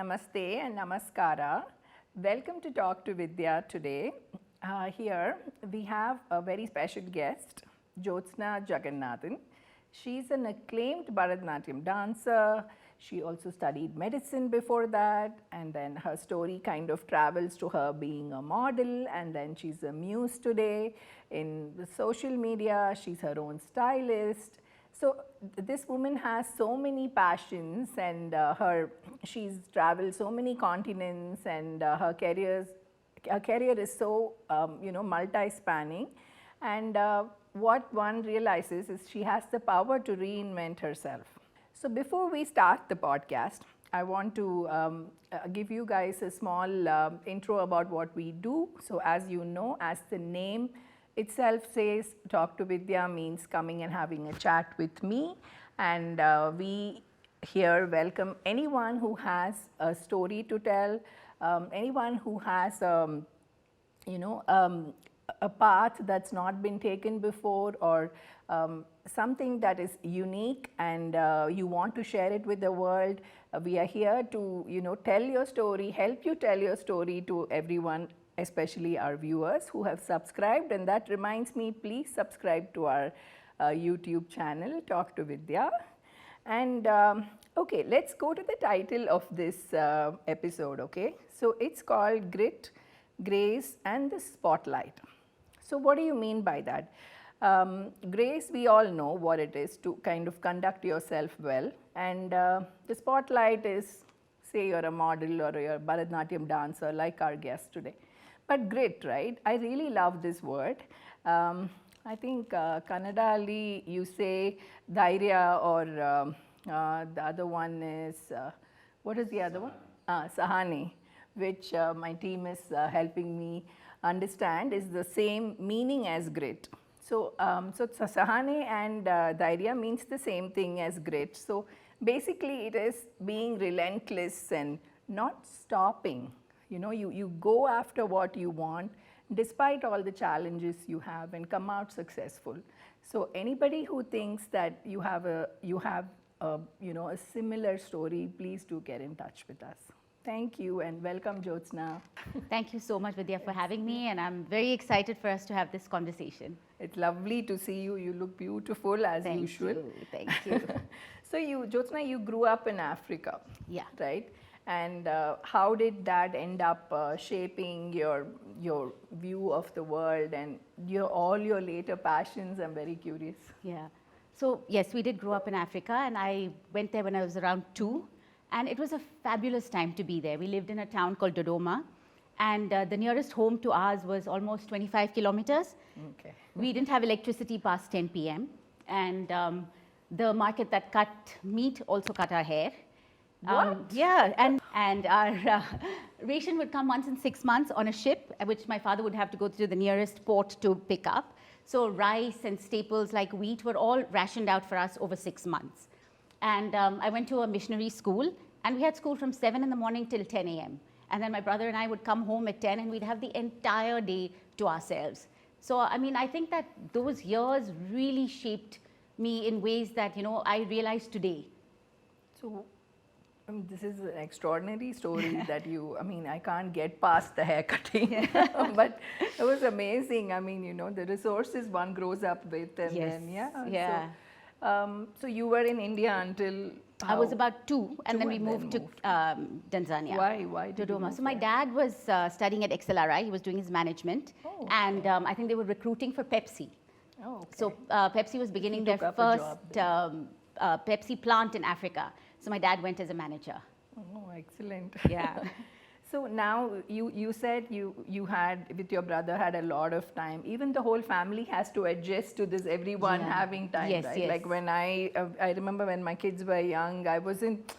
Namaste and Namaskara. Welcome to Talk to Vidya today. Here we have a very special guest, Jyotsna Jagannathan. She's an acclaimed Bharatanatyam dancer. She also studied medicine before that, and then her story kind of travels to her being a model, and then she's a muse today in the social media. She's her own stylist. So this woman has so many passions, and she's traveled so many continents, and her career is so multi-spanning. And what one realizes is she has the power to reinvent herself. So before we start the podcast, I want to give you guys a small intro about what we do. So as you know, as the name itself says, Talk to Vidya means coming and having a chat with me, and we here welcome anyone who has a story to tell, anyone who has a path that's not been taken before, or something that is unique and you want to share it with the world. We are here to tell your story, help you tell your story to everyone, especially our viewers who have subscribed. And that reminds me, please subscribe to our YouTube channel, Talk to Vidya. And okay, let's go to the title of this episode, okay? So it's called Grit, Grace and the Spotlight. So what do you mean by that? Grace, we all know what it is, to kind of conduct yourself well. And the spotlight is, say you're a model or you're a Bharatanatyam dancer like our guest today. But grit, right? I really love this word. I think Kannadali, you say dhairya, or the other one is, what is the other one? Sahani, which my team is helping me understand is the same meaning as grit. So, sahane and dhairya means the same thing as grit. So basically it is being relentless and not stopping. You go after what you want despite all the challenges you have and come out successful. So anybody who thinks that you have a similar story, please do get in touch with us. Thank you and welcome, Jyotsna. Thank you so much, Vidya, for having me, and I'm very excited for us to have this conversation. It's lovely to see you. You look beautiful as usual. Thank you. So Jyotsna, you grew up in Africa, yeah, right? And how did that end up shaping your view of the world and all your later passions? I'm very curious. Yeah. So yes, we did grow up in Africa, and I went there when I was around 2. And it was a fabulous time to be there. We lived in a town called Dodoma, and the nearest home to ours was almost 25 kilometers. Okay. We didn't have electricity past 10 p.m. And the market that cut meat also cut our hair. What? Yeah, and our ration would come once in 6 months on a ship, which my father would have to go to the nearest port to pick up. So rice and staples like wheat were all rationed out for us over 6 months. And I went to a missionary school, and we had school from 7 in the morning till 10 a.m. And then my brother and I would come home at 10, and we'd have the entire day to ourselves. So, I mean, I think that those years really shaped me in ways that, I realize today. So, this is an extraordinary story that I can't get past the hair cutting, but it was amazing. I mean, the resources one grows up with, and yes. then, yeah. Yeah. So you were in India until how? I was about 2, and then we moved to Tanzania. Why did Dodoma. you So my dad was studying at XLRI. He was doing his management, and I think they were recruiting for Pepsi. Oh, okay. So Pepsi was beginning their first Pepsi plant in Africa. So my dad went as a manager. Oh, excellent. Yeah. So now you said you had, with your brother, had a lot of time. Even the whole family has to adjust to this, everyone having time, yes, right? Yes. Like when I remember when my kids were young, I wasn't,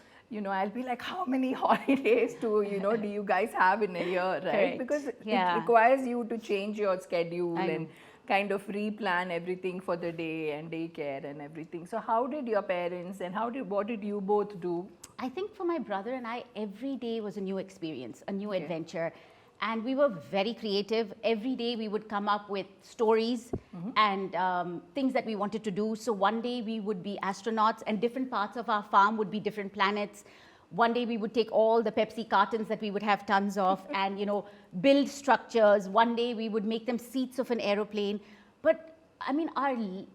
I'll be like, how many holidays do you guys have in a year, right? Correct. Because it requires you to change your schedule and kind of replan everything for the day and daycare and everything. So how did your parents and what did you both do? I think for my brother and I, every day was a new experience, a new adventure. And we were very creative. Every day we would come up with stories and things that we wanted to do. So one day we would be astronauts, and different parts of our farm would be different planets. One day we would take all the Pepsi cartons that we would have tons of and, build structures. One day we would make them seats of an aeroplane. But I mean,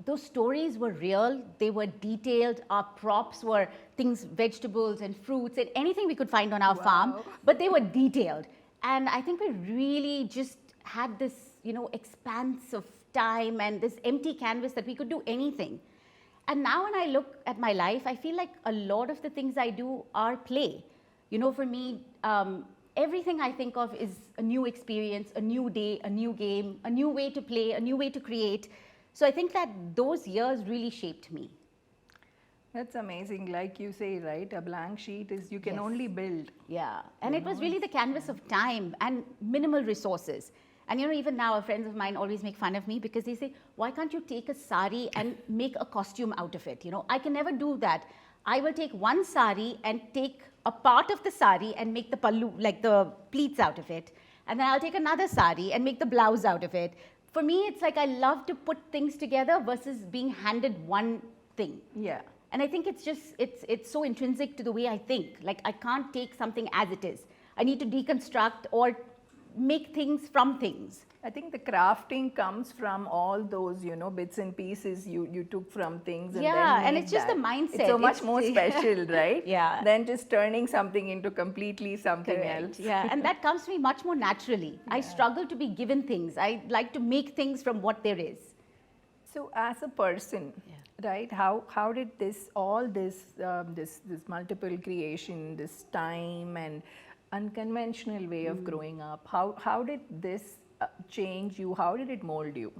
those stories were real. They were detailed. Our props were things, vegetables and fruits and anything we could find on our farm, but they were detailed. And I think we really just had this, expanse of time and this empty canvas that we could do anything. And now when I look at my life, I feel like a lot of the things I do are play. For me, everything I think of is a new experience, a new day, a new game, a new way to play, a new way to create. So I think that those years really shaped me. That's amazing. Like you say, right? A blank sheet is you can only build. Yeah. And it was really the canvas of time and minimal resources. And even now, friends of mine always make fun of me because they say, why can't you take a sari and make a costume out of it? I can never do that. I will take one sari and take a part of the sari and make the pallu, like the pleats out of it. And then I'll take another sari and make the blouse out of it. For me, it's like I love to put things together versus being handed one thing. Yeah. And I think it's just, it's so intrinsic to the way I think. Like I can't take something as it is. I need to deconstruct or make things from things. I think the crafting comes from all those, bits and pieces you took from things. And then and it's just the mindset. It's so much more special, right? Yeah. Than just turning something into completely something else. Yeah, and that comes to me much more naturally. Yeah. I struggle to be given things. I like to make things from what there is. So as a person, right, how did this multiple creation, this time and unconventional way of growing up, how did this change you? How did it mold you?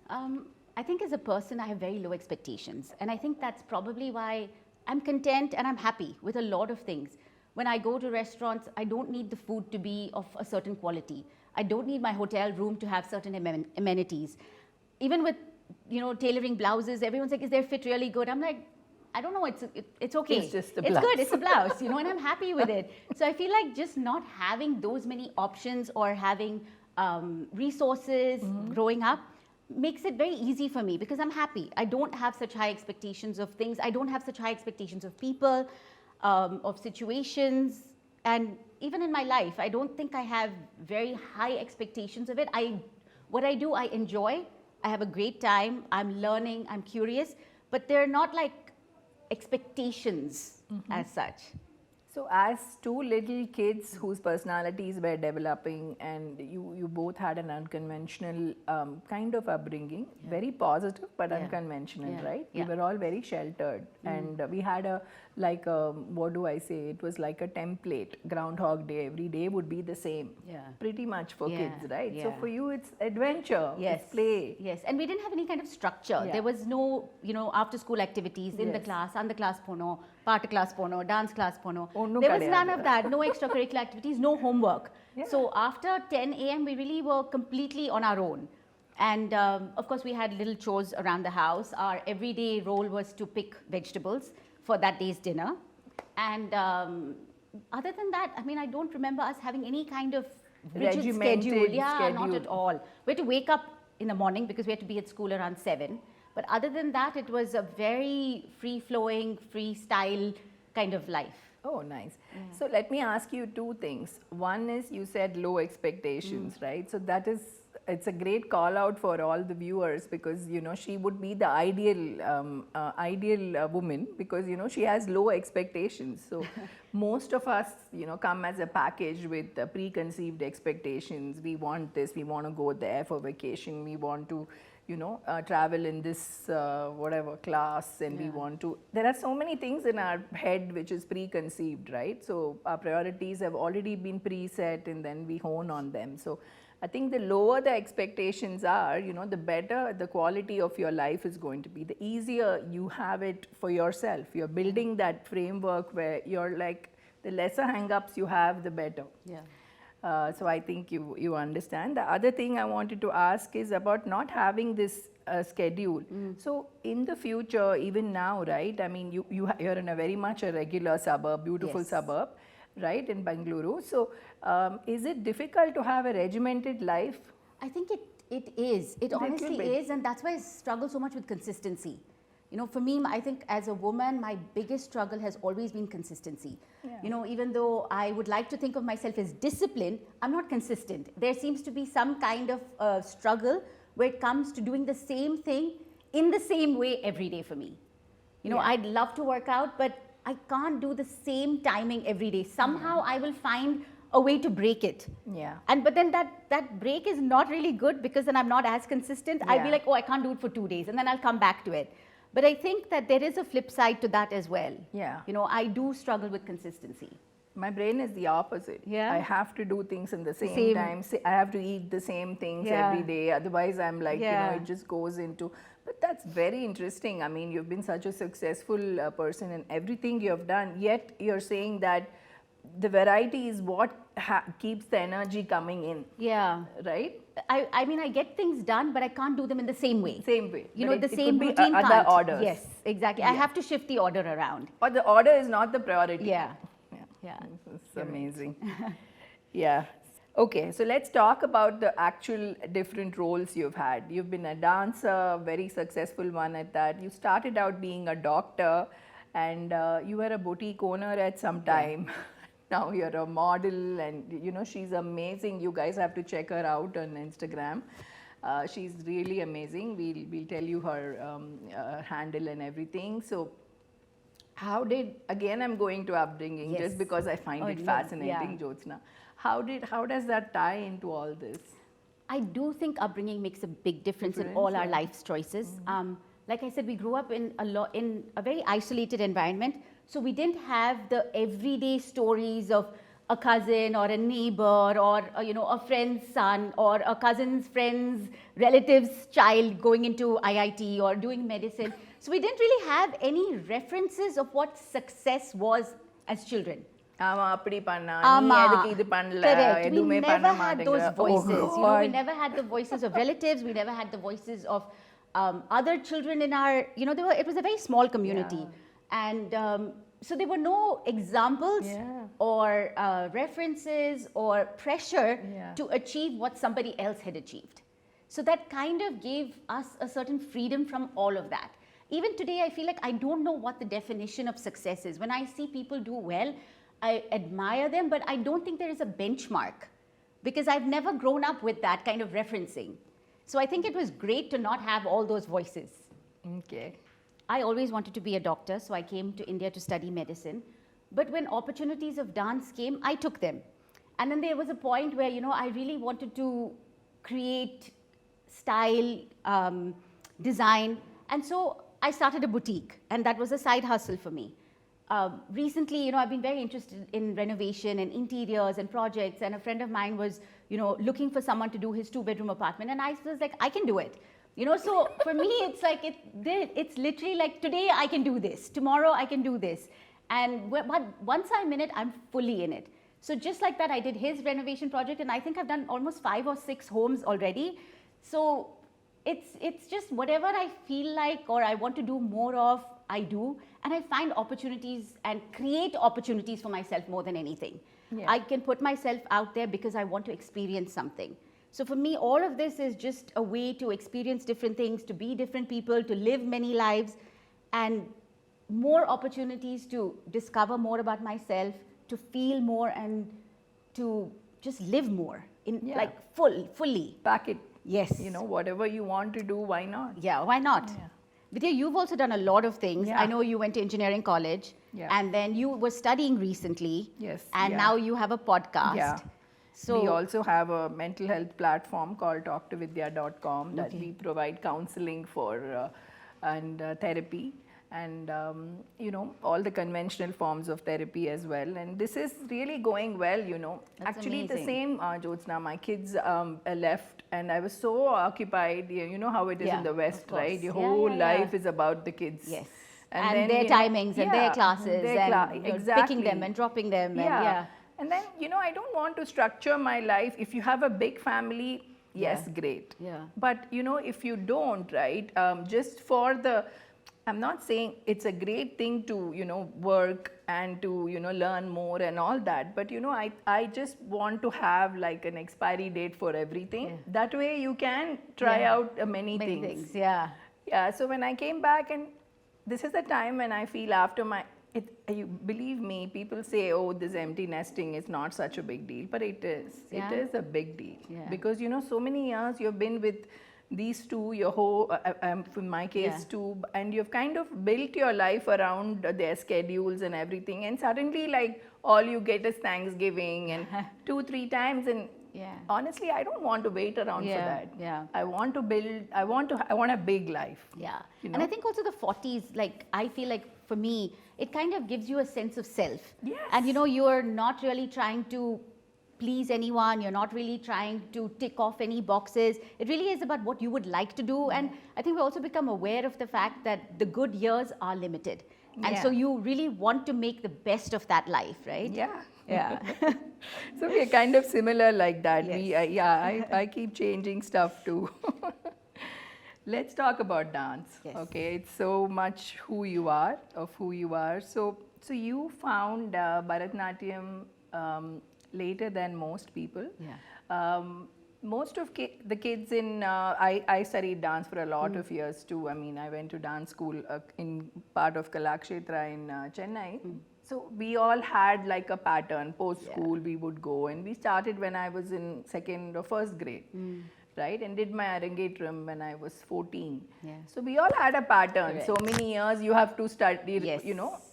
I think as a person, I have very low expectations. And I think that's probably why I'm content and I'm happy with a lot of things. When I go to restaurants, I don't need the food to be of a certain quality. I don't need my hotel room to have certain amenities. Even with, tailoring blouses, everyone's like, is their fit really good? I'm like, I don't know, it's okay. It's just a blouse. It's good, it's a blouse, and I'm happy with it. So I feel like just not having those many options or having resources growing up makes it very easy for me because I'm happy. I don't have such high expectations of things. I don't have such high expectations of people, of situations. And even in my life, I don't think I have very high expectations of it. What I do, I enjoy. I have a great time. I'm learning, I'm curious, but they're not like expectations as such. So as two little kids whose personalities were developing and you both had an unconventional kind of upbringing, very positive but unconventional, right? We were all very sheltered and we had what do I say, it was like a template, Groundhog Day, every day would be the same, pretty much for kids, right? So for you it's adventure, it's play. Yes, and we didn't have any kind of structure. There was no, after school activities in the class, under class pono, part class pono, dance class pono. There was none of that, no extracurricular activities, no homework. So after 10 a.m. we really were completely on our own. And of course we had little chores around the house. Our everyday role was to pick vegetables for that day's dinner. And other than that, I don't remember us having any kind of rigid schedule. Not at all. We had to wake up in the morning because we had to be at school around 7. But other than that, it was a very free-flowing, freestyle kind of life. Oh, nice. So let me ask you two things. One is you said low expectations, right? So it's a great call out for all the viewers because, she would be the ideal woman because, she has low expectations. So most of us, come as a package with preconceived expectations. We want this, we want to go there for vacation, we want to travel in this whatever class and we want to, there are so many things in our head which is preconceived, right? So our priorities have already been preset and then we hone on them. So I think the lower the expectations are, the better the quality of your life is going to be. The easier you have it for yourself. You're building that framework where you're like, the lesser hang-ups you have, the better. So I think you understand. The other thing I wanted to ask is about not having this schedule. So in the future, even now, right? You're in a very much a regular suburb, beautiful suburb, right, in Bengaluru. So is it difficult to have a regimented life? I think it is. It honestly is, and that's why I struggle so much with consistency. You know, for me, I think as a woman, my biggest struggle has always been consistency. Yeah. You know, even though I would like to think of myself as disciplined, I'm not consistent. There seems to be some kind of struggle where it comes to doing the same thing in the same way every day for me. You know, Yeah. I'd love to work out, but I can't do the same timing every day. Somehow I will find a way to break it. Yeah. But then that break is not really good, because then I'm not as consistent. I'll be Yeah. like, oh, I can't do it for 2 days, and then I'll come back to it. But I think that there is a flip side to that as well. Yeah. You know, I do struggle with consistency. My brain is the opposite. Yeah. I have to do things in the same, Same. time. I have to eat the same things Yeah. every day. Otherwise, I'm like, Yeah. it just goes into. But that's very interesting. I mean, you've been such a successful person in everything you have done. Yet you're saying that the variety is what keeps the energy coming in, Yeah. right? I mean, I get things done, but I can't do them in the same way. Same way. You But know, the it same could be routine other can't. orders. Yes, exactly. I have to shift the order around. Or the order is not the priority. Yeah. Yeah. Yeah. It's amazing. Yeah. Okay, so let's talk about the actual different roles you've had. You've been a dancer, very successful one at that. You started out being a doctor, and you were a boutique owner at some time. Now you're a model, and she's amazing. You guys have to check her out on Instagram. She's really amazing. We'll tell you her handle and everything. So how did, again I'm going to upbringing, Yes. just because I find it fascinating, Jyotsna. How does that tie into all this? I do think upbringing makes a big difference in all our life's choices. Like I said, we grew up in a very isolated environment, so we didn't have the everyday stories of a cousin or a neighbor or a friend's son or a cousin's friend's relative's child going into IIT or doing medicine. So we didn't really have any references of what success was as children. Correct. We never had those voices. We never had the voices of relatives. We never had the voices of other children in our, it was a very small community. And so there were no examples or references or pressure to achieve what somebody else had achieved. So that kind of gave us a certain freedom from all of that. Even today, I feel like I don't know what the definition of success is. When I see people do well, I admire them, but I don't think there is a benchmark, because I've never grown up with that kind of referencing. So I think it was great to not have all those voices. Okay. I always wanted to be a doctor, so I came to India to study medicine. But when opportunities of dance came, I took them. And then there was a point where, I really wanted to create style, design. And so I started a boutique, and that was a side hustle for me. Recently, I've been very interested in renovation and interiors and projects, and a friend of mine was, looking for someone to do his 2-bedroom apartment, and I was like, I can do it. So for me, it's like, it's literally like, today I can do this, tomorrow I can do this. And once I'm in it, I'm fully in it. So just like that, I did his renovation project, and I think I've done almost 5 or 6 homes already. So it's just whatever I feel like or I want to do more of, I do. And I find opportunities and create opportunities for myself more than anything. Yeah. I can put myself out there because I want to experience something. So for me, all of this is just a way to experience different things, to be different people, to live many lives, and more opportunities to discover more about myself, to feel more, and to just live more in fully. Pack it. Yes. Whatever you want to do, why not? Yeah, why not? Yeah. Vidya, you've also done a lot of things. Yeah. I know you went to engineering college, and then you were studying recently. Yes. And now you have a podcast. Yeah. So we also have a mental health platform called TalktoVidya.com that we provide counseling for and therapy, and all the conventional forms of therapy as well. And this is really going well. That's Actually amazing. the same, Jyotsna. My kids left, and I was so occupied. You know how it is in the West, right? Your whole life is about the kids. Yes. And then, their timings and their classes and picking them and dropping them. And then, I don't want to structure my life. If you have a big family, yes, great. Yeah. But, if you don't, right, just for I'm not saying it's a great thing to, work and to, learn more and all that. But, I just want to have like an expiry date for everything. Yeah. That way you can try out many things. Yeah. Yeah. So when I came back, and this is the time when I feel after you believe me, people say, oh, this empty nesting is not such a big deal, but it is. Yeah. It is a big deal. Yeah. Because, so many years you've been with these two, your whole, in my case, Yeah. two, and you've kind of built your life around their schedules and everything, and suddenly, like, all you get is Thanksgiving and 2-3 times, and Yeah. honestly, I don't want to wait around for that. Yeah. I want to build, I want a big life. Yeah. You And I know? think also the 40s, like, I feel like for me, it kind of gives you a sense of self. Yes. And you're not really trying to please anyone, you're not really trying to tick off any boxes. It really is about what you would like to do. And I think we also become aware of the fact that the good years are limited. And so Yeah. you really want to make the best of that life, right? Yeah. Yeah. So we're kind of similar like that. Yes. I keep changing stuff too. Let's talk about dance. Yes. Okay, it's so much who you are, So you found Bharatanatyam later than most people. Yeah. Most of the kids in, I studied dance for a lot of years too. I mean, I went to dance school in part of Kalakshetra in Chennai. So we all had like a pattern. Post school, we would go, and we started when I was in second or first grade, right? And did my arangetram when I was 14. Yeah. So we all had a pattern. Correct. So many years you have to study. Yes.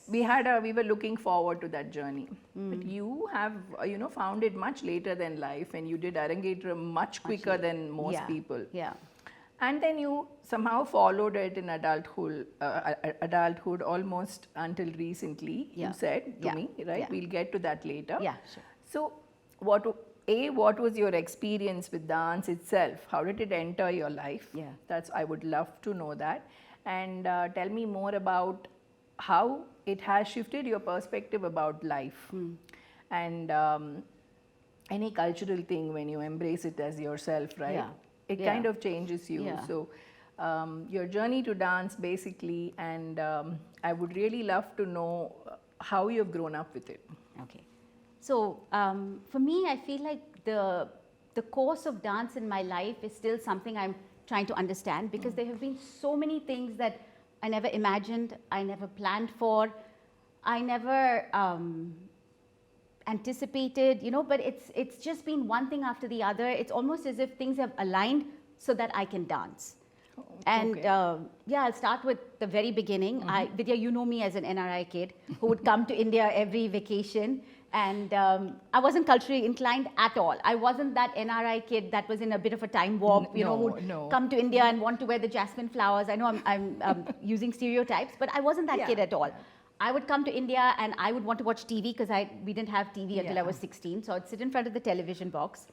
We were looking forward to that journey. But you have, found it much later than life, and you did arangetram much quicker than most Yeah. people. Yeah. And then you somehow followed it in adulthood almost until recently, Yeah. you said to Yeah. me, right? Yeah. We'll get to that later. Yeah, sure. So, what was your experience with dance itself? How did it enter your life? Yeah. I would love to know that. And tell me more about how it has shifted your perspective about life. And any cultural thing when you embrace it as yourself, right? Yeah. It Yeah. kind of changes you. Yeah. So, your journey to dance basically, and I would really love to know how you've grown up with it. Okay. So for me, I feel like the course of dance in my life is still something I'm trying to understand, because there have been so many things that I never imagined, I never planned for, I never anticipated, but it's just been one thing after the other. It's almost as if things have aligned so that I can dance. And Okay. I'll start with the very beginning. Vidya, you know me as an NRI kid who would come to India every vacation, and I wasn't culturally inclined at all. I wasn't that NRI kid that was in a bit of a time warp, who'd come to India and want to wear the jasmine flowers. I know I'm using stereotypes, but I wasn't that Yeah. kid at all. I would come to India and I would want to watch TV, because we didn't have TV until I Yeah. was 16. So I'd sit in front of the television box.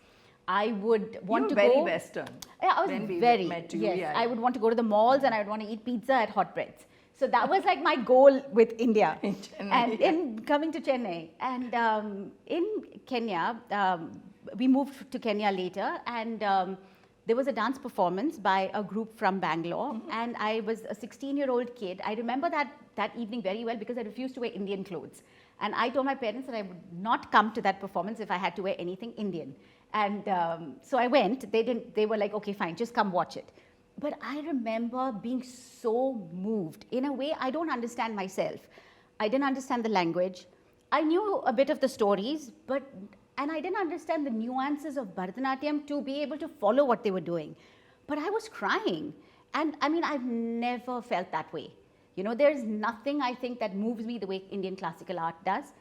I would want You're to very go. Western. Yeah, I was when we very, met you, yes. yeah. I would want to go to the malls and I would want to eat pizza at Hot Breads. So that was like my goal with India. In Chennai, And yeah. in coming to Chennai. And in Kenya, we moved to Kenya later, and there was a dance performance by a group from Bangalore, and I was a 16-year-old kid. I remember that evening very well, because I refused to wear Indian clothes. And I told my parents that I would not come to that performance if I had to wear anything Indian. And so I went. They were like, okay, fine, just come watch it. But I remember being so moved. In a way, I don't understand myself. I didn't understand the language. I knew a bit of the stories, and I didn't understand the nuances of Bharatanatyam to be able to follow what they were doing. But I was crying. And I mean, I've never felt that way. There's nothing, I think, that moves me the way Indian classical art does.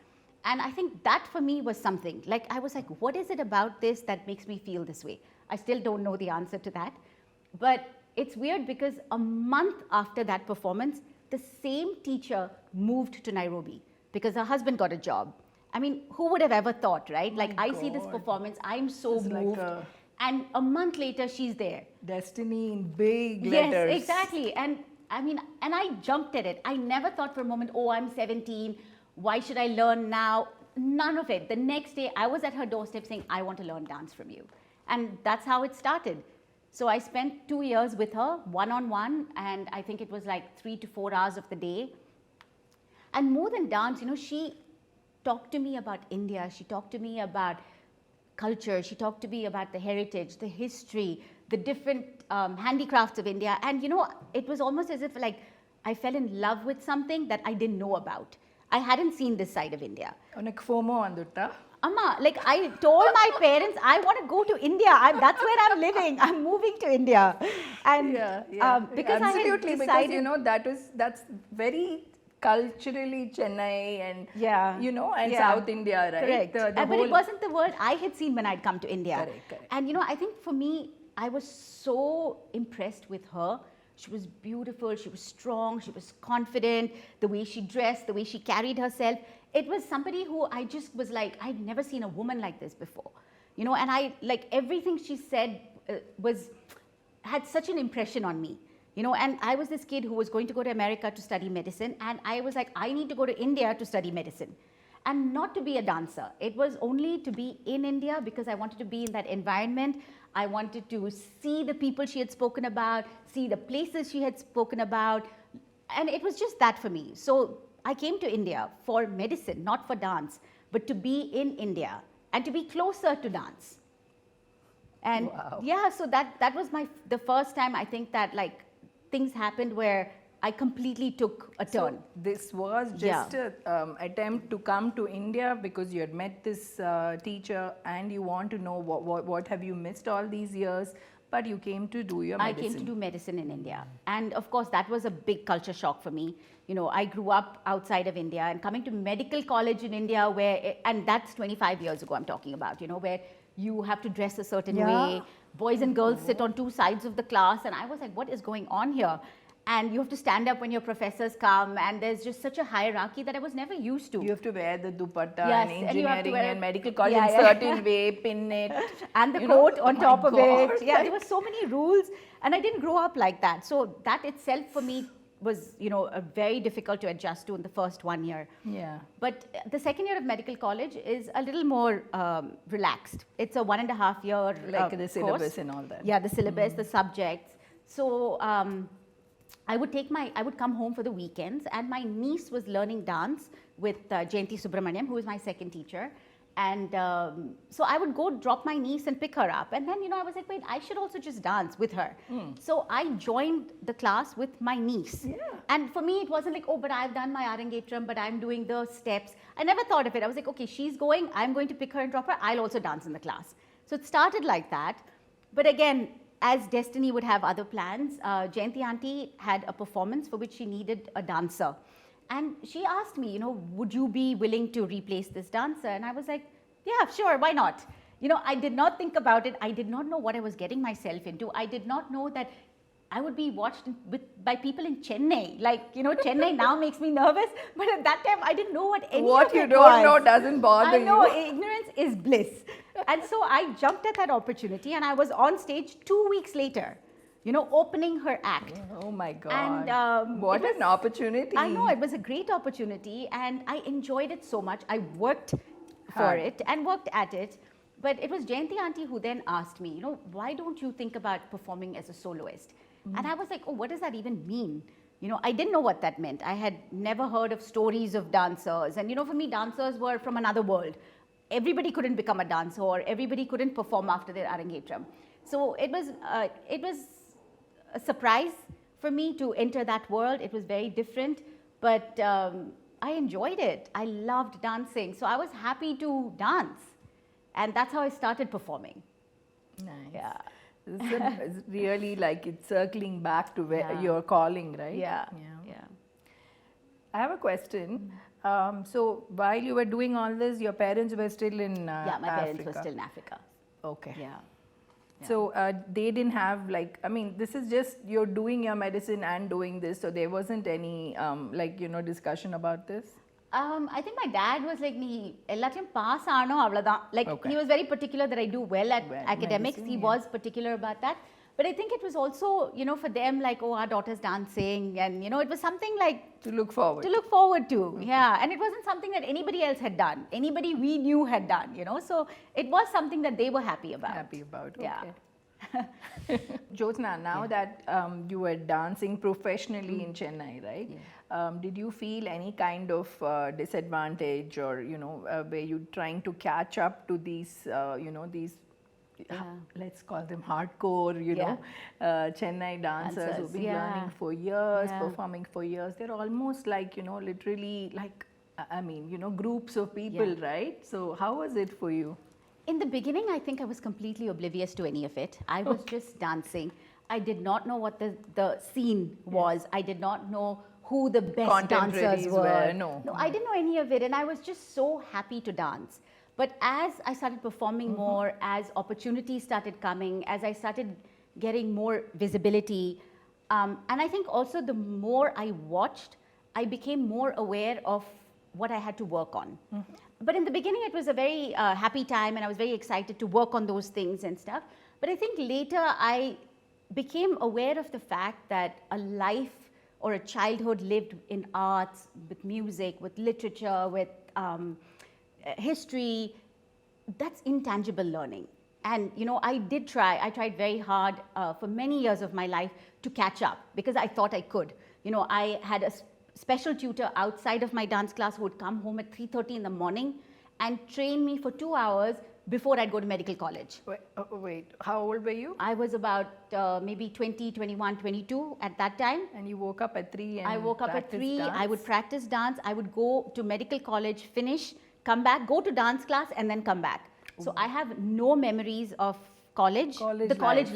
And I think that for me was something. Like, I was like, what is it about this that makes me feel this way? I still don't know the answer to that. But it's weird, because a month after that performance, the same teacher moved to Nairobi because her husband got a job. I mean, who would have ever thought, right? Like, I see this God. performance, I'm so It's like moved. And a month later, she's there. Destiny in big Yes, letters. exactly. And I mean, and I jumped at it. I never thought for a moment, oh, I'm 17. Why should I learn now? None of it. The next day, I was at her doorstep saying, I want to learn dance from you. And that's how it started. So I spent 2 years with her, one-on-one, and I think it was like 3 to 4 hours of the day. And more than dance, she talked to me about India. She talked to me about culture. She talked to me about the heritage, the history, the different handicrafts of India. And, it was almost as if, like, I fell in love with something that I didn't know about. I hadn't seen this side of India. Unak FOMO andutta. Amma, like I told my parents, I want to go to India. That's where I'm living. I'm moving to India. And because absolutely, I had because decided, that's very culturally Chennai and and Yeah. South India, right? Correct. But it wasn't the world I had seen when I'd come to India. Correct. And I think for me, I was so impressed with her. She was beautiful, she was strong, she was confident, the way she dressed, the way she carried herself. It was somebody who I just was like, I'd never seen a woman like this before. And I, like everything she said had such an impression on me. And I was this kid who was going to go to America to study medicine, and I was like, I need to go to India to study medicine. And not to be a dancer. It was only to be in India because I wanted to be in that environment. I wanted to see the people she had spoken about, see the places she had spoken about. And it was just that for me. So I came to India for medicine, not for dance, but to be in India and to be closer to dance. And wow. So that was the first time I think that like things happened where I completely took a turn. So this was just an attempt to come to India because you had met this teacher and you want to know what have you missed all these years, but you came to do your medicine. I came to do medicine in India. And of course, that was a big culture shock for me. I grew up outside of India and coming to medical college in India and that's 25 years ago I'm talking about, where you have to dress a certain way. Boys and girls sit on two sides of the class. And I was like, what is going on here? And you have to stand up when your professors come, and there's just such a hierarchy that I was never used to. You have to wear the dupatta Yes, and and you have to engineering wear and medical college in certain way, pin it. And the coat on top of it. God. Yeah, there were so many rules, and I didn't grow up like that. So that itself for me was, very difficult to adjust to in the first 1 year. Yeah. But the second year of medical college is a little more relaxed. It's a 1.5 year Like the syllabus course. and all that. Yeah, the syllabus, the subjects. So I would come home for the weekends, and my niece was learning dance with Jyotsna Subramaniam, who is my second teacher. And so I would go drop my niece and pick her up. And then, I was like, wait, I should also just dance with her. So I joined the class with my niece. Yeah. And for me, it wasn't like, oh, but I've done my Arangetram, but I'm doing the steps. I never thought of it. I was like, okay, she's going, I'm going to pick her and drop her. I'll also dance in the class. So it started like that. But again, as destiny would have other plans, Jayanti auntie had a performance for which she needed a dancer. And she asked me, would you be willing to replace this dancer? And I was like, yeah, sure, why not? I did not think about it. I did not know what I was getting myself into. I did not know that I would be watched by people in Chennai. Like, Chennai now makes me nervous, but at that time I didn't know what any of it was. What you don't know doesn't bother you. I know, ignorance is bliss. And so I jumped at that opportunity, and I was on stage 2 weeks later, opening her act. Oh my God. And what an opportunity. I know, it was a great opportunity, and I enjoyed it so much. I worked for it and worked at it. But it was Jayanti auntie who then asked me, why don't you think about performing as a soloist? And I was like, oh, what does that even mean? I didn't know what that meant. I had never heard of stories of dancers. And, for me, dancers were from another world. Everybody couldn't become a dancer, or everybody couldn't perform after their Arangetram. So it was a surprise for me to enter that world. It was very different, but I enjoyed it. I loved dancing. So I was happy to dance. And that's how I started performing. Nice. Yeah. It's really like it's circling back to where your calling, right? Yeah. I have a question. So while you were doing all this, your parents were still in Yeah, my parents were Africa. still in Africa. Okay. Yeah. So they didn't have this is just you're doing your medicine and doing this. So there wasn't any discussion about this. I think my dad was like, nee, ellathiyum pass aano avladhaan. Like he was very particular that I do well at academics. medicine, He was particular about that. But I think it was also, for them like, oh, our daughter's dancing, and it was something like to look forward. to. Yeah, and it wasn't something that anybody else had done. Anybody we knew had done. So it was something that they were happy about. Okay. Jyotsna, now that you were dancing professionally in Chennai, right? Yeah. Did you feel any kind of disadvantage, or were you trying to catch up to these let's call them hardcore, you know, Chennai dancers who've been learning for years, performing for years. They're almost like, you know, literally like, I mean, you know, groups of people, right? So how was it for you? In the beginning, I think I was completely oblivious to any of it. I was just dancing. I did not know what the scene was. I did not know who the best dancers were. No, I didn't know any of it. And I was just so happy to dance. But as I started performing more, as opportunities started coming, as I started getting more visibility, and I think also the more I watched, I became more aware of what I had to work on. But in the beginning, it was a very happy time, and I was very excited to work on those things and stuff. But I think later I became aware of the fact that a life or a childhood lived in arts, with music, with literature, with history, that's intangible learning. And you know, I tried very hard for many years of my life to catch up, because I thought I could. You know, I had a special tutor outside of my dance class who would come home at 3:30 in the morning and train me for 2 hours before I'd go to medical college. Wait, how old were you? I was about maybe 20, 21, 22 at that time. And you woke up at 3 and I woke up at 3, dance? I would practice dance, I would go to medical college, finish, come back, go to dance class, and then come back. So I have no memories of college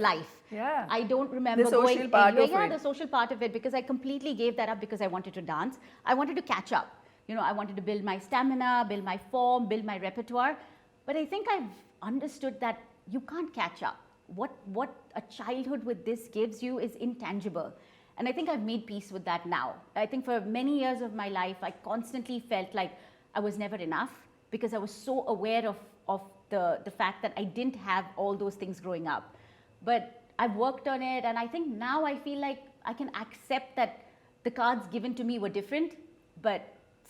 life. Yeah. I don't remember the social going part anywhere. of it. The social part of it, because I completely gave that up because I wanted to dance. I wanted to catch up. You know, I wanted to build my stamina, build my form, build my repertoire. But I think I've understood that you can't catch up. What a childhood with this gives you is intangible. And I think I've made peace with that now. I think for many years of my life, I constantly felt like I was never enough, because I was so aware of the fact that I didn't have all those things growing up. But I've worked on it, and I think now I feel like I can accept that the cards given to me were different, but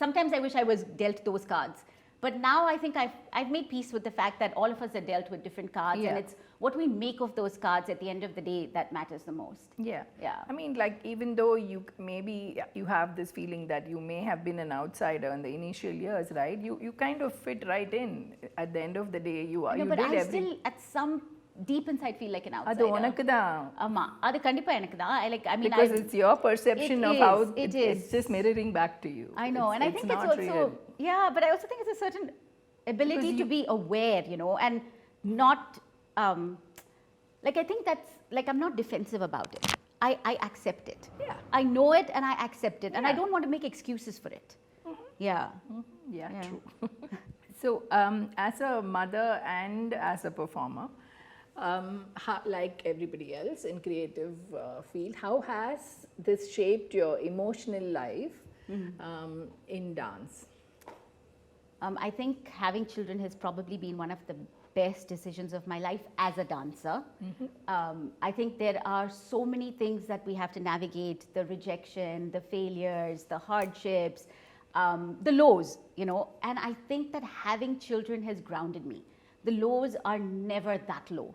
sometimes I wish I was dealt those cards. But now I think I've made peace with the fact that all of us are dealt with different cards, and it's what we make of those cards at the end of the day that matters the most. Yeah. Yeah. I mean, like, even though you have this feeling that you may have been an outsider in the initial years, right? You kind of fit right in. At the end of the day, you are. No, you but did I still, at some deep inside, feel like an outsider. அது உனக்கு தான். ஆமா, அது கண்டிப்பா எனக்கு தான். Because it's your perception of how it's just mirroring back to you. I know, and I think it's also real. Yeah, but I also think it's a certain ability to be aware, you know, and not like, I think that's like, I'm not defensive about it. I accept it. Yeah. I know it and I accept it, and I don't want to make excuses for it. Yeah. Yeah, true. So, as a mother and as a performer, like everybody else in creative field, how has this shaped your emotional life in dance? I think having children has probably been one of the best decisions of my life as a dancer. I think there are so many things that we have to navigate: the rejection, the failures, the hardships, the lows, you know. And I think that having children has grounded me. The lows are never that low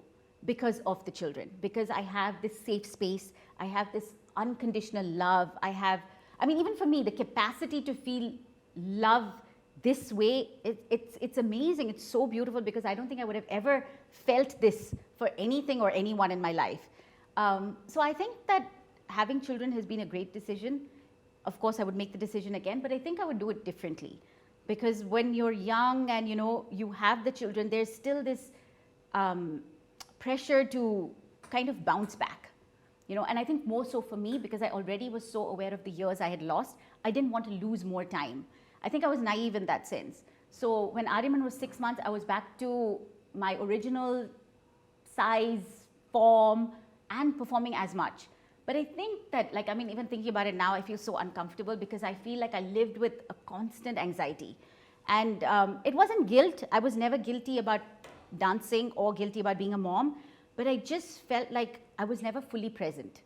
because of the children, because I have this safe space, I have this unconditional love, I mean, even for me, the capacity to feel love this way, it's amazing. It's so beautiful, because I don't think I would have ever felt this for anything or anyone in my life. So I think that having children has been a great decision. Of course, I would make the decision again, but I think I would do it differently, because when you're young and, you know, you have the children, there's still this pressure to kind of bounce back, you know. And I think more so for me, because I already was so aware of the years I had lost, I didn't want to lose more time. I think I was naive in that sense. So when Ariman was 6 months, I was back to my original size, form, and performing as much. But I think that, like, I mean, even thinking about it now, I feel so uncomfortable, because I feel like I lived with a constant anxiety. And it wasn't guilt. I was never guilty about dancing or guilty about being a mom, but I just felt like I was never fully present.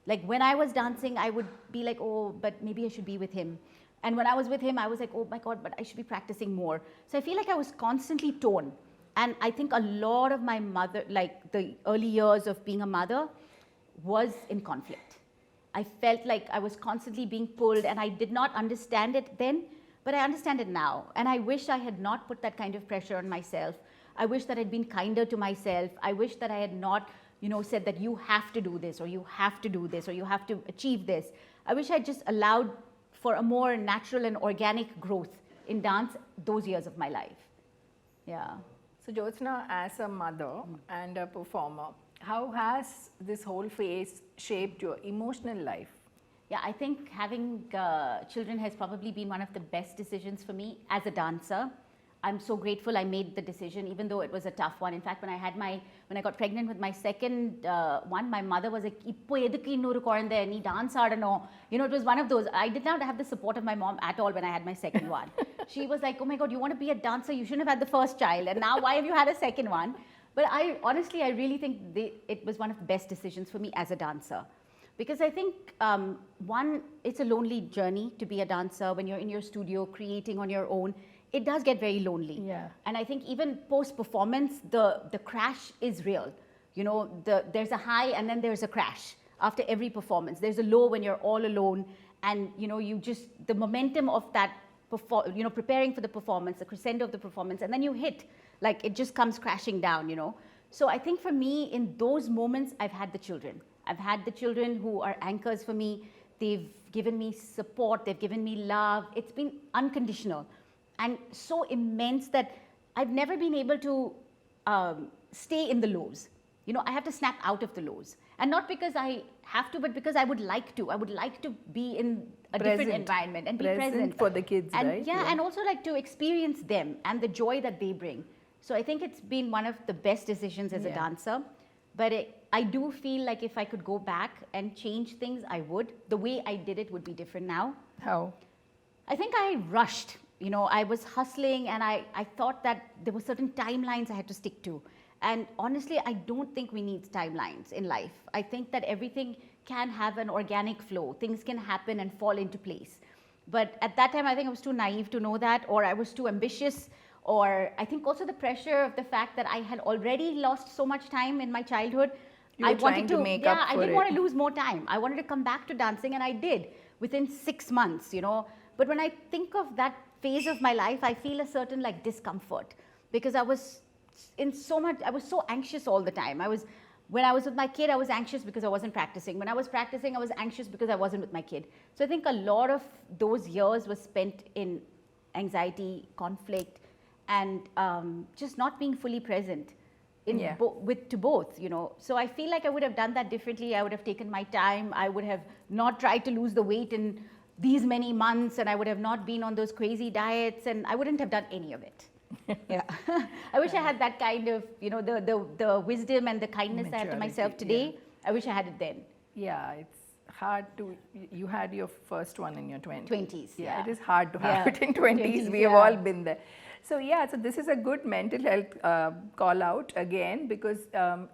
Like, when I was dancing, I would be like, oh, but maybe I should be with him. And when I was with him, I was like, oh my God, but I should be practicing more. So I feel like I was constantly torn. And I think a lot of my the early years of being a mother was in conflict. I felt like I was constantly being pulled, and I did not understand it then, but I understand it now. And I wish I had not put that kind of pressure on myself. I wish that I'd been kinder to myself. I wish that I had not, said that you have to do this, or you have to do this, or you have to achieve this. I wish I'd just allowed for a more natural and organic growth in dance those years of my life. Yeah. So Jyotsna, as a mother and a performer, how has this whole phase shaped your emotional life? Yeah, I think having children has probably been one of the best decisions for me as a dancer. I'm so grateful I made the decision, even though it was a tough one. In fact, when I got pregnant with my second one, my mother was like, "Ippo edukku innoru kozhandai nee dance aadano." It was one of those. I did not have the support of my mom at all when I had my second one. She was like, "Oh my God, you want to be a dancer? You shouldn't have had the first child, and now why have you had a second one?" But I really think it was one of the best decisions for me as a dancer. Because I think, one, it's a lonely journey to be a dancer when you're in your studio creating on your own. It does get very lonely. Yeah. And I think even post-performance, the crash is real. There's a high and then there's a crash after every performance. There's a low when you're all alone, and the momentum of that, preparing for the performance, the crescendo of the performance, and then you hit, like it just comes crashing down, So I think for me, in those moments, I've had the children. I've had the children who are anchors for me. They've given me support. They've given me love. It's been unconditional and so immense that I've never been able to stay in the lows. I have to snap out of the lows. And not because I have to, but because I would like to. I would like to be in a different environment and be present. For the kids, and, right? Yeah, and also like to experience them and the joy that they bring. So I think it's been one of the best decisions as a dancer. But I do feel like if I could go back and change things, I would. The way I did it would be different now. How? I think I rushed. I was hustling, and I thought that there were certain timelines I had to stick to. And honestly, I don't think we need timelines in life. I think that everything can have an organic flow. Things can happen and fall into place. But at that time, I think I was too naive to know that, or I was too ambitious, or I think also the pressure of the fact that I had already lost so much time in my childhood. I wanted to make up for I didn't want to lose more time. I wanted to come back to dancing, and I did within 6 months, But when I think of that phase of my life, I feel a certain discomfort, because I was so anxious all the time. When I was with my kid, I was anxious because I wasn't practicing. When I was practicing, I was anxious because I wasn't with my kid. So I think a lot of those years was spent in anxiety, conflict, and just not being fully present to both, So I feel like I would have done that differently. I would have taken my time. I would have not tried to lose the weight in these many months, and I would have not been on those crazy diets, and I wouldn't have done any of it. Yeah. I wish I had that kind of, the wisdom and the kindness I have to myself today. Yeah. I wish I had it then. Yeah, it's hard to, you had your first one in your 20s. 20s, yeah. It is hard to have it in 20s. We have all been there. So so this is a good mental health call out again, because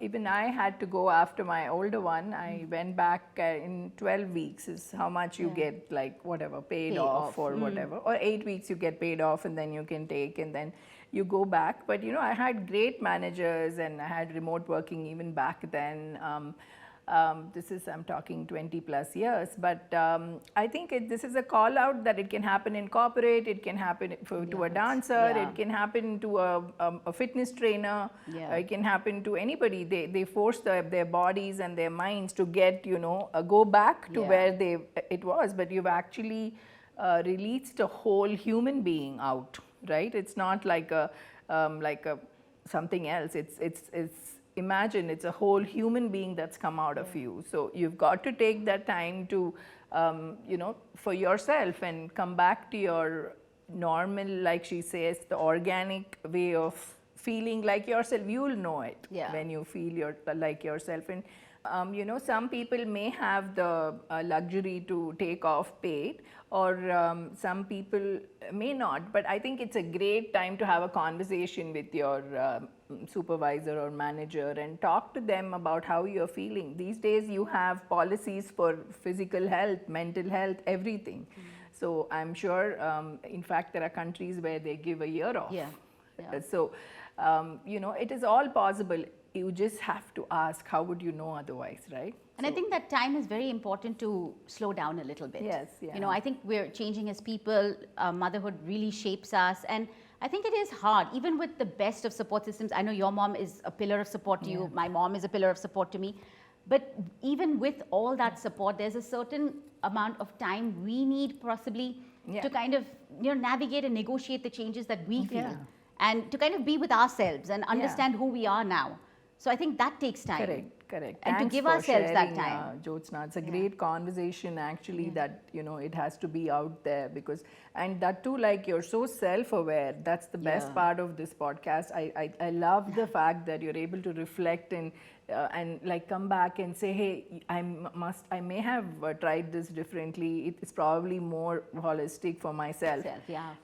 even I had to go after my older one. I went back in 12 weeks is how much you get, like whatever, paid off or whatever, or 8 weeks you get paid off, and then you can take, and then you go back. But I had great managers, and I had remote working even back then. I'm talking 20 plus years, but I think this is a call out that it can happen in corporate, it can happen to a dancer, it can happen to a fitness trainer, it can happen to anybody. They force their bodies and their minds to get, go back to where it was, but you've actually released a whole human being out, right? It's not like something else. Imagine it's a whole human being that's come out of you. So you've got to take that time to, for yourself, and come back to your normal, like she says, the organic way of feeling like yourself. You'll know it when you feel like yourself. And some people may have the luxury to take off paid, or some people may not. But I think it's a great time to have a conversation with your supervisor or manager and talk to them about how you're feeling. These days you have policies for physical health, mental health, everything. So I'm sure, in fact, there are countries where they give a year off. So, it is all possible. You just have to ask, how would you know otherwise, right? And I think that time is very important to slow down a little bit. Yes, yeah. You know, I think we're changing as people. Motherhood really shapes us. And I think it is hard, even with the best of support systems. I know your mom is a pillar of support to you. My mom is a pillar of support to me. But even with all that support, there's a certain amount of time we need possibly to kind of, you know, navigate and negotiate the changes that we feel. And to kind of be with ourselves and understand who we are now. So I think that takes time. Correct. And Thanks to give for ourselves that sharing, time. Jyotsna, it's a great conversation actually that, you know, it has to be out there because, and that too, like you're so self-aware. That's the best part of this podcast. I love the fact that you're able to reflect and like come back and say, hey, I may have tried this differently. It's probably more holistic for myself.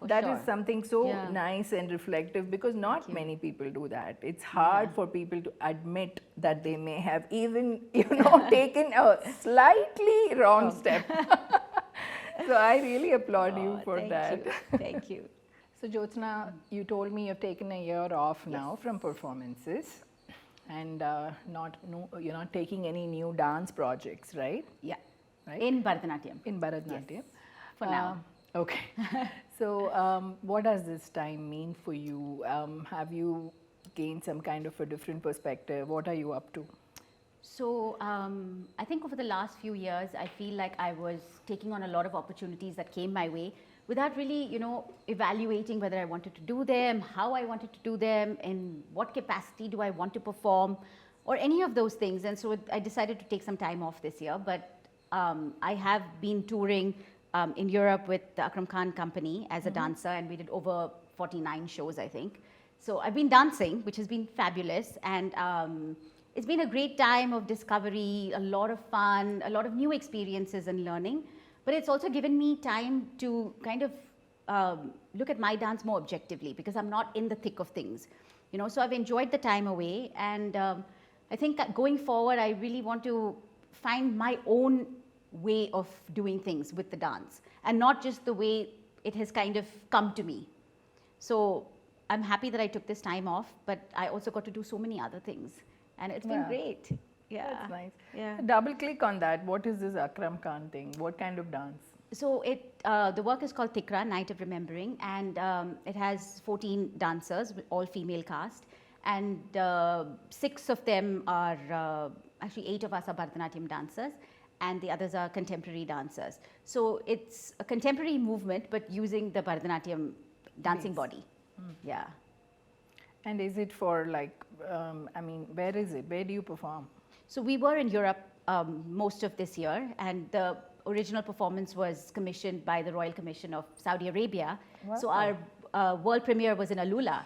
That is something so nice and reflective because not many people do that. It's hard for people to admit that they may have even, you know, taken a slightly wrong step. So I really applaud you for that. Thank you. So Jyotsna, you told me you've taken a year off now from performances. And you're not taking any new dance projects, right? Yeah. Right? In Bharatanatyam. In Bharatanatyam. Yes. For now. Okay. So what does this time mean for you? Have you gained some kind of a different perspective? What are you up to? So I think over the last few years, I feel like I was taking on a lot of opportunities that came my way without really, you know, evaluating whether I wanted to do them, how I wanted to do them, in what capacity do I want to perform, or any of those things. And so I decided to take some time off this year. But I have been touring in Europe with the Akram Khan company as a dancer, and we did over 49 shows, I think. So I've been dancing, which has been fabulous. And it's been a great time of discovery, a lot of fun, a lot of new experiences and learning. But it's also given me time to kind of look at my dance more objectively because I'm not in the thick of things, you know. So I've enjoyed the time away, and I think that going forward, I really want to find my own way of doing things with the dance, and not just the way it has kind of come to me. So I'm happy that I took this time off, but I also got to do so many other things, and it's been great. Yeah. That's nice. Yeah. Double click on that. What is this Akram Khan thing? What kind of dance? So the work is called Tikra, Night of Remembering, and it has 14 dancers, all female cast, and 6 of them are, actually 8 of us are Bharatanatyam dancers, and the others are contemporary dancers. So it's a contemporary movement, but using the Bharatanatyam dancing body. Yeah. And is it for like, I mean, where is it? Where do you perform? So we were in Europe most of this year, and the original performance was commissioned by the Royal Commission of Saudi Arabia. Wow. So our world premiere was in Alula,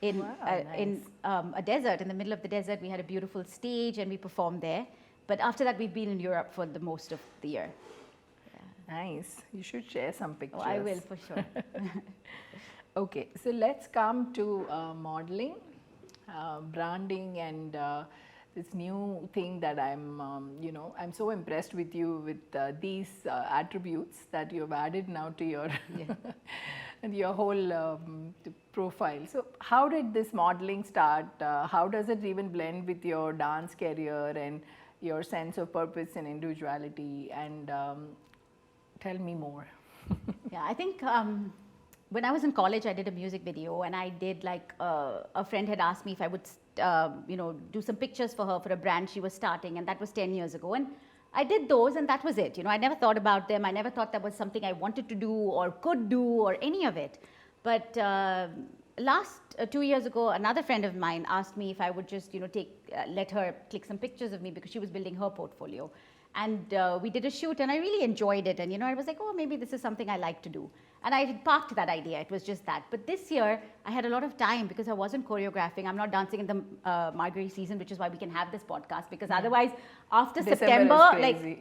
in a desert, in the middle of the desert. We had a beautiful stage, and we performed there. But after that, we've been in Europe for the most of the year. Yeah. Nice. You should share some pictures. Oh, I will, for sure. Okay, so let's come to modeling, branding, and this new thing that I'm, you know, I'm so impressed with you with these attributes that you've added now to your and your whole profile. So how did this modeling start? How does it even blend with your dance career and your sense of purpose and individuality? And tell me more. Yeah, I think when I was in college, I did a music video, and I did like a friend had asked me if I would, you know, do some pictures for her for a brand she was starting, and that was 10 years ago. And I did those, and that was it. You know, I never thought about them. I never thought that was something I wanted to do or could do or any of it. But last 2 years ago, another friend of mine asked me if I would just, you know, let her click some pictures of me because she was building her portfolio. And we did a shoot, and I really enjoyed it. And, you know, I was like, oh, maybe this is something I like to do. And I had parked that idea. It was just that. But this year, I had a lot of time because I wasn't choreographing. I'm not dancing in the Margary season, which is why we can have this podcast. Because otherwise, after September,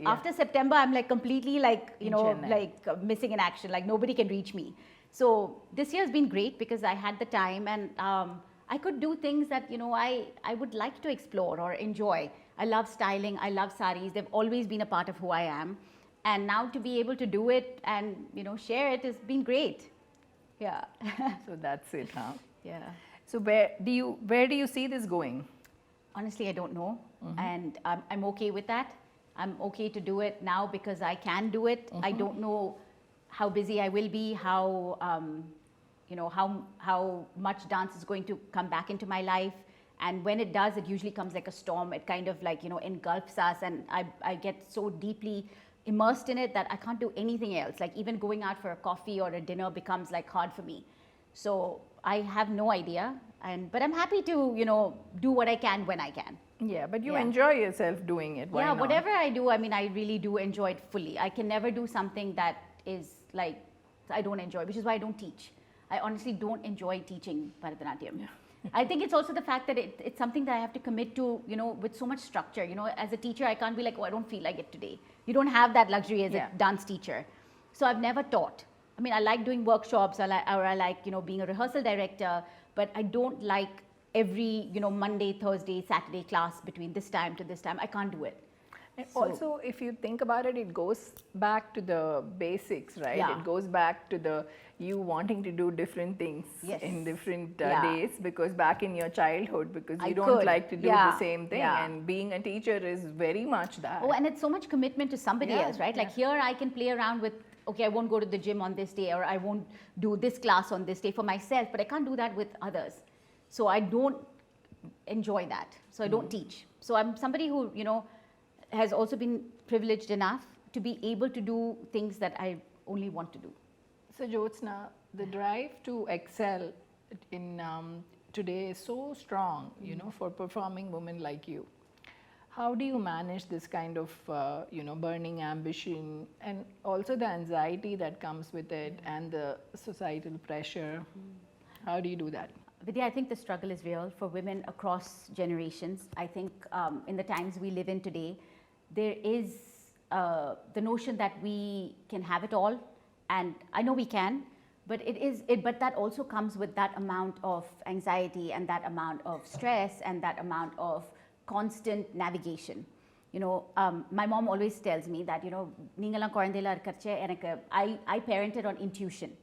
after September, I'm like completely like, you know, like missing in action. Like nobody can reach me. So this year has been great because I had the time, and I could do things that, you know, I would like to explore or enjoy. I love styling. I love saris. They've always been a part of who I am. And now to be able to do it and, you know, share it has been great. Yeah. So that's it, huh? Yeah. So where do you see this going? Honestly, I don't know. And I'm okay with that. I'm okay to do it now because I can do it. I don't know how busy I will be, how how much dance is going to come back into my life. And when it does, it usually comes like a storm. It kind of like, engulfs us, and I get so deeply immersed in it that I can't do anything else. Like even going out for a coffee or a dinner becomes like hard for me. So I have no idea, but I'm happy to, do what I can when I can. Yeah, but you enjoy yourself doing it. Why Yeah, not? whatever I do, I mean, I really do enjoy it fully. I can never do something that is like I don't enjoy, which is why I don't teach. I honestly don't enjoy teaching Bharatanatyam. Yeah. I think it's also the fact that it's something that I have to commit to, with so much structure. As a teacher, I can't be like, oh, I don't feel like it today. You don't have that luxury as a dance teacher. So I've never taught. I mean, I like doing workshops, or I like, being a rehearsal director, but I don't like every, Monday, Thursday, Saturday class between this time to this time. I can't do it. And also, if you think about it, it goes back to the basics, right? Yeah. It goes back to you wanting to do different things in different days, because back in your childhood, because you don't like to do the same thing. And being a teacher is very much that. Oh, and it's so much commitment to somebody else, right? Like here I can play around with, okay, I won't go to the gym on this day, or I won't do this class on this day for myself, but I can't do that with others. So I don't enjoy that. So I don't teach. So I'm somebody who, has also been privileged enough to be able to do things that I only want to do. So Jyotsna, the drive to excel in today is so strong, for performing women like you. How do you manage this kind of, burning ambition, and also the anxiety that comes with it, and the societal pressure? How do you do that? Vidya, I think the struggle is real for women across generations. I think in the times we live in today, there is the notion that we can have it all, and I know we can, but but that also comes with that amount of anxiety and that amount of stress and that amount of constant navigation. My mom always tells me that, I parented on intuition.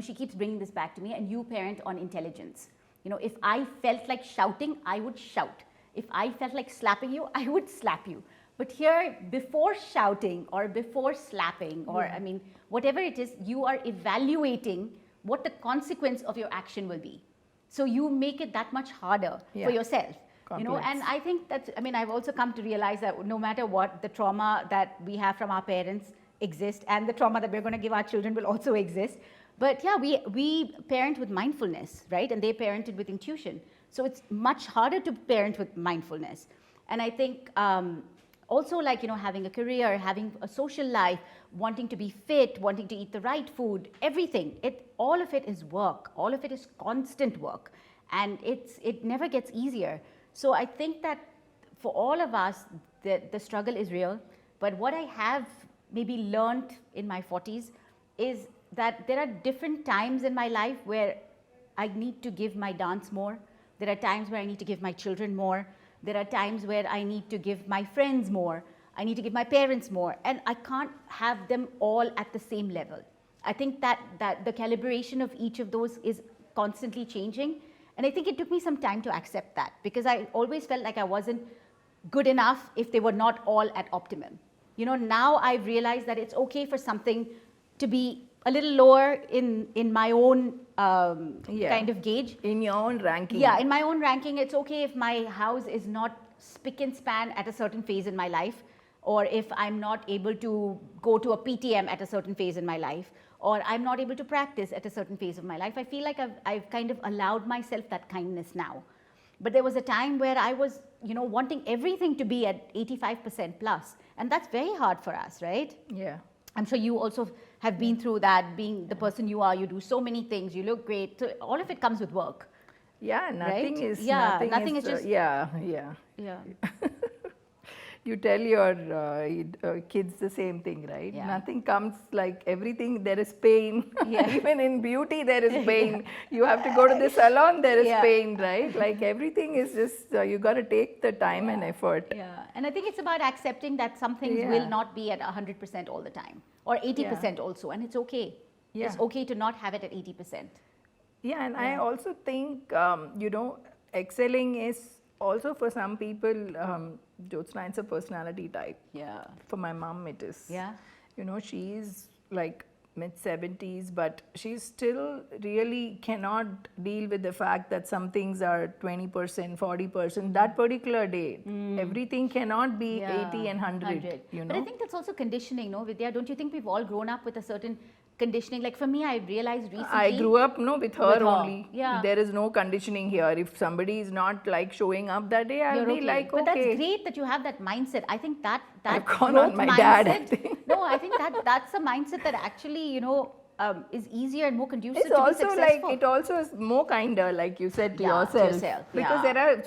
She keeps bringing this back to me, and you parent on intelligence. If I felt like shouting, I would shout. If I felt like slapping you, I would slap you. But here, before shouting or before slapping, or I mean, whatever it is, you are evaluating what the consequence of your action will be. So you make it that much harder for yourself. Complex. And I think that, I've also come to realize that no matter what, the trauma that we have from our parents exists, and the trauma that we're going to give our children will also exist. But yeah, we parent with mindfulness, right? And they parented with intuition. So it's much harder to parent with mindfulness. And I think also, like, having a career, having a social life, wanting to be fit, wanting to eat the right food, everything, all of it is work. All of it is constant work. And it never gets easier. So I think that for all of us, the struggle is real. But what I have maybe learned in my 40s is that there are different times in my life where I need to give my dance more. There are times where I need to give my children more. There are times where I need to give my friends more. I need to give my parents more. And I can't have them all at the same level. I think that the calibration of each of those is constantly changing. And I think it took me some time to accept that, because I always felt like I wasn't good enough if they were not all at optimum. Now I've realized that it's okay for something to be a little lower in my own kind of gauge. In your own ranking. Yeah, in my own ranking, it's okay if my house is not spick and span at a certain phase in my life, or if I'm not able to go to a PTM at a certain phase in my life, or I'm not able to practice at a certain phase of my life. I feel like I've kind of allowed myself that kindness now. But there was a time where I was, wanting everything to be at 85% plus. And that's very hard for us, right? Yeah. I'm sure you also have been through that, being the person you are. You do so many things, you look great. So all of it comes with work. Yeah, nothing right? is. Nothing is just. Yeah. You tell your kids the same thing, right? Yeah. Nothing comes like everything, there is pain. Even in beauty, there is pain. You have to go to the salon, there is pain, right? Like everything is just, you got to take the time and effort. Yeah, and I think it's about accepting that some things will not be at 100% all the time, or 80% also, and it's okay. Yeah. It's okay to not have it at 80%. Yeah, and I also think, excelling is also for some people, Jyotsna, it's a personality type. Yeah. For my mom, it is. Yeah. You know, she's like mid-70s, but she still really cannot deal with the fact that some things are 20%, 40%. That particular day, everything cannot be 80 and 100, you know. But I think that's also conditioning, no, Vidya? Don't you think we've all grown up with a certain conditioning? Like for me, I realized recently. I grew up with her only. Yeah. There is no conditioning here. If somebody is not like showing up that day, I'll be like, okay. But that's great that you have that mindset. I think that I've gone on my mindset, dad, I think. No, I think that's a mindset that actually, you know, is easier and more conducive It's to be also successful. like, it also is more kinder, like you said, to Yeah, to yourself. yourself, Because there are,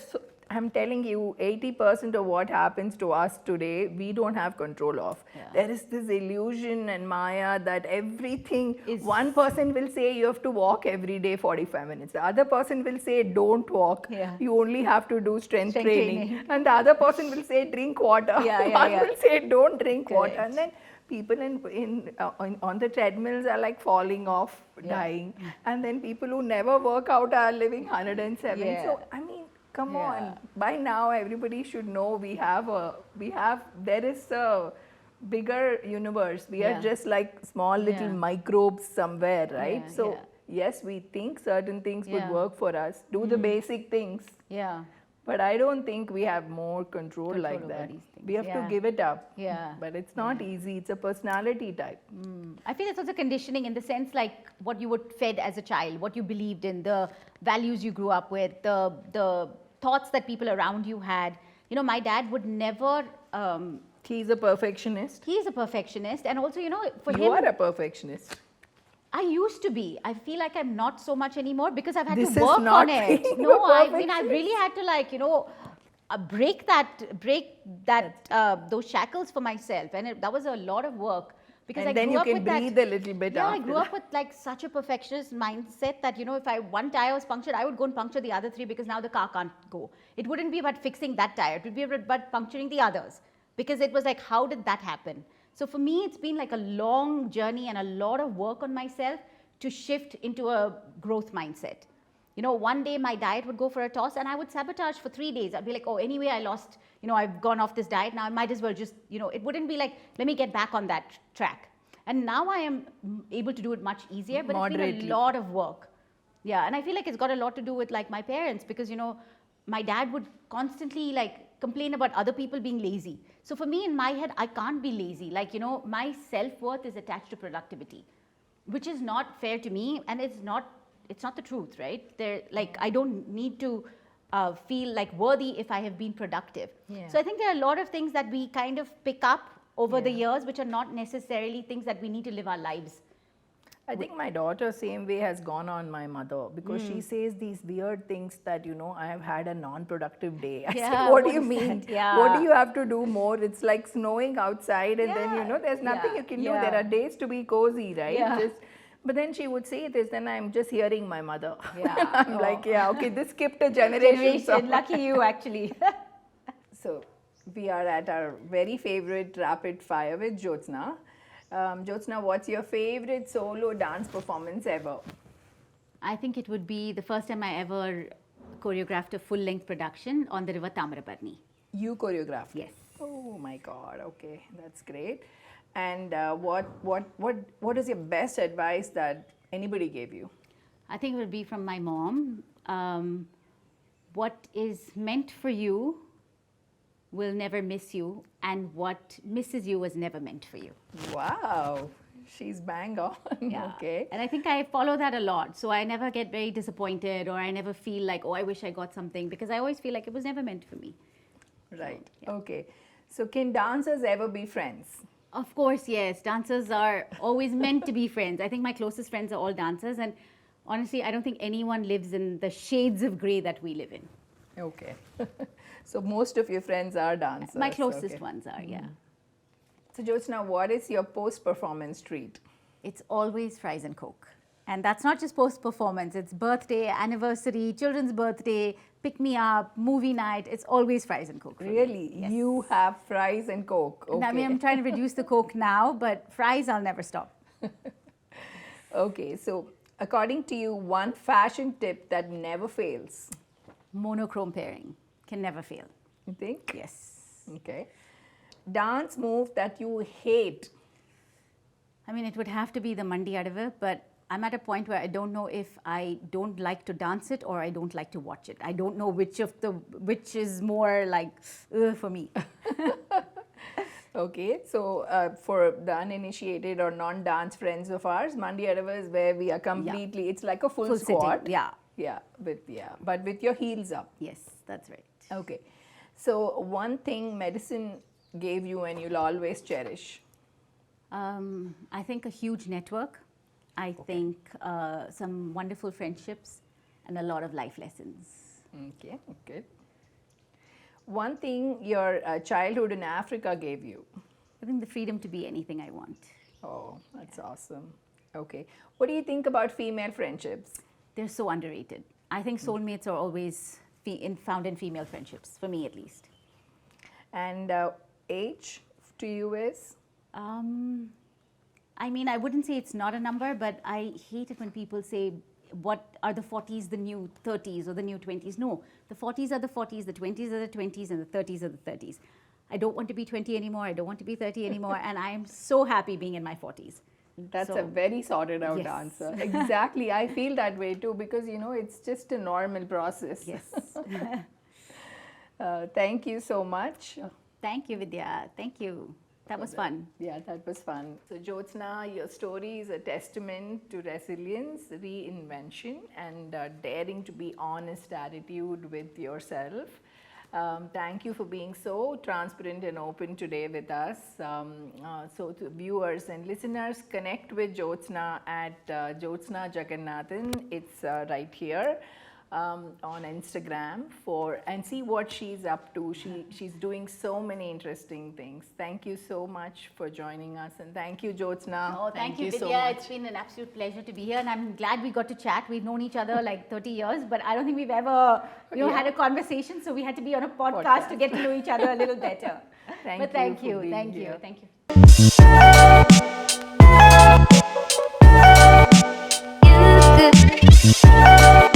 I'm telling you, 80% of what happens to us today, we don't have control of. Yeah. There is this illusion and Maya that everything, one person will say you have to walk every day 45 minutes. The other person will say don't walk. Yeah. You only have to do strength training. And the other person will say drink water. One will say don't drink water. And then people on the treadmills are like falling off, dying. And then people who never work out are living 107. So, I mean, come on. By now, everybody should know there is a bigger universe. We are just like small little microbes somewhere, right? So, yes, we think certain things would work for us. Do the basic things. Yeah. But I don't think we have more control like that. We have to give it up. Yeah. But it's not easy. It's a personality type. I feel it's also conditioning in the sense like what you were fed as a child, what you believed in, the values you grew up with, the thoughts that people around you had. You know, my dad would never... He's a perfectionist. He's a perfectionist. And also, you know, for him... You are a perfectionist. I used to be. I feel like I'm not so much anymore because I've had This to work is not on it. being No, a I mean, I really had to like, you know, break those shackles for myself. And that was a lot of work. Because and then you can breathe a little bit after. Yeah, I grew up with like such a perfectionist mindset that, you know, if one tire was punctured, I would go and puncture the other 3 because now the car can't go. It wouldn't be about fixing that tire. It would be about puncturing the others. Because it was like, how did that happen? So for me, it's been like a long journey and a lot of work on myself to shift into a growth mindset. You know, one day my diet would go for a toss and I would sabotage for 3 days. I'd be like, oh, anyway, I lost, you know, I've gone off this diet. Now I might as well just, you know, it wouldn't be like, let me get back on that track. And now I am able to do it much easier, but it's been a lot of work. Yeah, and I feel like it's got a lot to do with like my parents because, you know, my dad would constantly like complain about other people being lazy. So for me in my head, I can't be lazy. Like, you know, my self-worth is attached to productivity, which is not fair to me, and it's not the truth, right? Like, I don't need to feel like worthy if I have been productive. Yeah. So I think there are a lot of things that we kind of pick up over the years, which are not necessarily things that we need to live our lives. I think my daughter, same way, has gone on my mother because she says these weird things that, you know, I have had a non-productive day. I said, what do you mean? What do you have to do more? It's like snowing outside and then, you know, there's nothing you can do. There are days to be cozy, right? But then she would say this, then I'm just hearing my mother. I'm like, okay, this skipped a generation. Lucky you, actually. So we are at our very favorite rapid fire with Jyotsna. Jyotsna, what's your favorite solo dance performance ever? I think it would be the first time I ever choreographed a full-length production on the river Tamarabarni. You choreographed? Yes. Oh my God, okay, that's great. And what is your best advice that anybody gave you? I think it would be from my mom. What is meant for you will never miss you, and what misses you was never meant for you. Wow, she's bang on. Yeah. Okay. And I think I follow that a lot. So I never get very disappointed, or I never feel like, oh, I wish I got something, because I always feel like it was never meant for me. Right. So, okay. So can dancers ever be friends? Of course, yes. Dancers are always meant to be friends. I think my closest friends are all dancers, and honestly, I don't think anyone lives in the shades of grey that we live in. Okay. So most of your friends are dancers. My closest ones are, yeah. So Jyotsna, what is your post-performance treat? It's always fries and Coke. And that's not just post-performance. It's birthday, anniversary, children's birthday, pick-me-up, movie night. It's always fries and Coke. Really? Yes. You have fries and Coke? Okay. I mean, I'm trying to reduce the Coke now, but fries, I'll never stop. Okay, so according to you, one fashion tip that never fails? Monochrome pairing. Can never fail. You think? Yes. Okay. Dance move that you hate. I mean, it would have to be the Mandi Adava, but I'm at a point where I don't know if I don't like to dance it or I don't like to watch it. I don't know which is more like for me. Okay, so for the uninitiated or non-dance friends of ours, Mandi Adava is where we are completely, it's like a full squat. Sitting. Yeah. Yeah, but with your heels up. Yes, that's right. Okay, so one thing medicine gave you and you'll always cherish. I think a huge network. I think some wonderful friendships and a lot of life lessons. Okay, good. One thing your childhood in Africa gave you. I think the freedom to be anything I want. Oh, that's awesome. Okay, what do you think about female friendships? They're so underrated. I think soulmates are always found in female friendships, for me at least. And age to you is? I mean, I wouldn't say it's not a number, but I hate it when people say, what are the 40s the new 30s or the new 20s? No, the 40s are the 40s, the 20s are the 20s, and the 30s are the 30s. I don't want to be 20 anymore. I don't want to be 30 anymore. And I am so happy being in my 40s. That's a very sorted out Yes. answer. Exactly. I feel that way too because, you know, it's just a normal process. Yes. Thank you so much. Thank you, Vidya. Thank you. That was fun. Yeah, that was fun. So, Jyotsna, your story is a testament to resilience, reinvention, and daring to be honest attitude with yourself. Thank you for being so transparent and open today with us. So, to viewers and listeners, connect with Jyotsna at Jyotsna Jagannathan. It's right here. On Instagram and see what she's up to. She's doing so many interesting things. Thank you so much for joining us, and thank you, Jyotsna. Oh, thank you, Vidya. so much. It's been an absolute pleasure to be here, and I'm glad we got to chat. We've known each other like 30 years, but I don't think we've ever, had a conversation. So we had to be on a podcast to get to know each other a little better. Thank you. Thank you. You